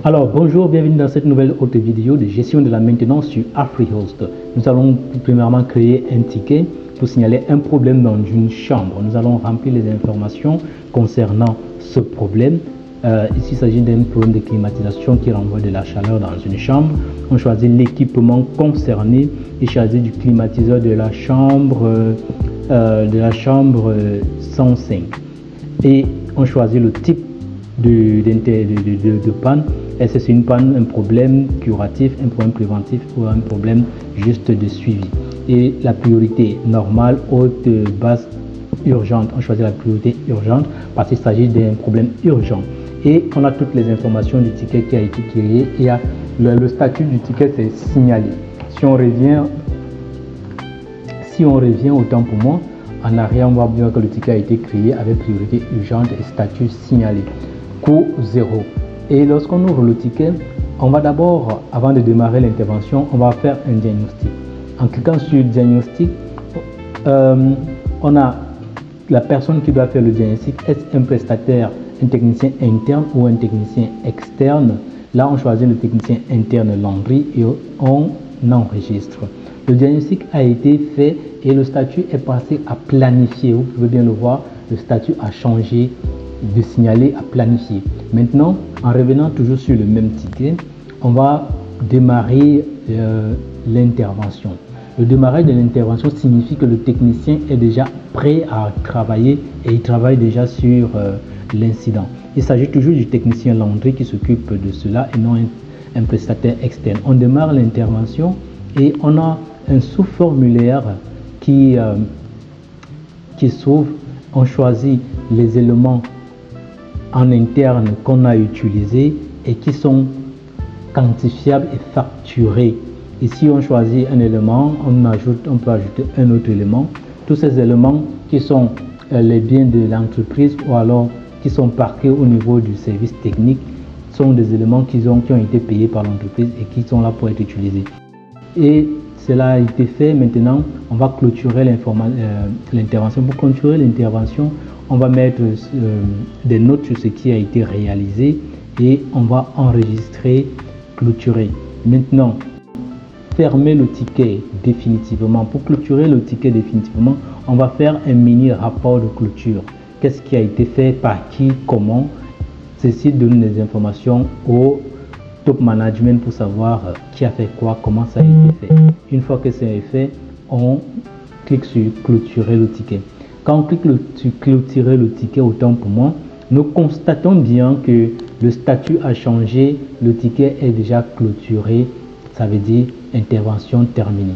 Alors bonjour, bienvenue dans cette nouvelle autre vidéo de gestion de la maintenance sur AfriHost. Nous allons premièrement créer un ticket pour signaler un problème dans une chambre. Nous allons remplir les informations concernant ce problème. Ici, il s'agit d'un problème de climatisation qui renvoie de la chaleur dans une chambre. On choisit l'équipement concerné et choisit du climatiseur de la chambre 105. Et on choisit le type de panne. Est-ce que c'est une panne, un problème curatif, un problème préventif ou un problème juste de suivi? Et la priorité normale, haute, basse, urgente. On choisit la priorité urgente parce qu'il s'agit d'un problème urgent. Et on a toutes les informations du ticket qui a été créé. Et le statut du ticket, c'est signalé. Si on revient autant pour moi, en arrière, on va voir que le ticket a été créé avec priorité urgente et statut signalé. Coût 0. Et lorsqu'on ouvre le ticket, on va d'abord, avant de démarrer l'intervention, on va faire un diagnostic. En cliquant sur diagnostic, on a la personne qui doit faire le diagnostic. Est-ce un prestataire, un technicien interne ou un technicien externe? Là, on choisit le technicien interne Landry et on enregistre. Le diagnostic a été fait et le statut est passé à planifier. Vous pouvez bien le voir, le statut a changé de signaler à planifier. Maintenant, en revenant toujours sur le même ticket, on va démarrer l'intervention. Le démarrage de l'intervention signifie que le technicien est déjà prêt à travailler et il travaille déjà sur l'incident. Il s'agit toujours du technicien Landry qui s'occupe de cela et non un prestataire externe. On démarre l'intervention et on a un sous-formulaire qui s'ouvre. On choisit les éléments en interne qu'on a utilisés et qui sont quantifiables et facturés. Ici, on choisit un élément, on peut ajouter un autre élément. Tous ces éléments qui sont les biens de l'entreprise ou alors qui sont parqués au niveau du service technique sont des éléments qui ont été payés par l'entreprise et qui sont là pour être utilisés. Et cela a été fait. Maintenant, on va clôturer l'intervention. Pour clôturer l'intervention, on va mettre des notes sur ce qui a été réalisé et on va enregistrer, clôturer. Maintenant, fermer le ticket définitivement. Pour clôturer le ticket définitivement, on va faire un mini rapport de clôture. Qu'est-ce qui a été fait, par qui, comment? Ceci donne des informations au top management pour savoir qui a fait quoi, comment ça a été fait. Une fois que c'est fait, on clique sur clôturer le ticket. Quand on clique sur clôturer le ticket, autant pour moi, nous constatons bien que le statut a changé, le ticket est déjà clôturé, ça veut dire intervention terminée.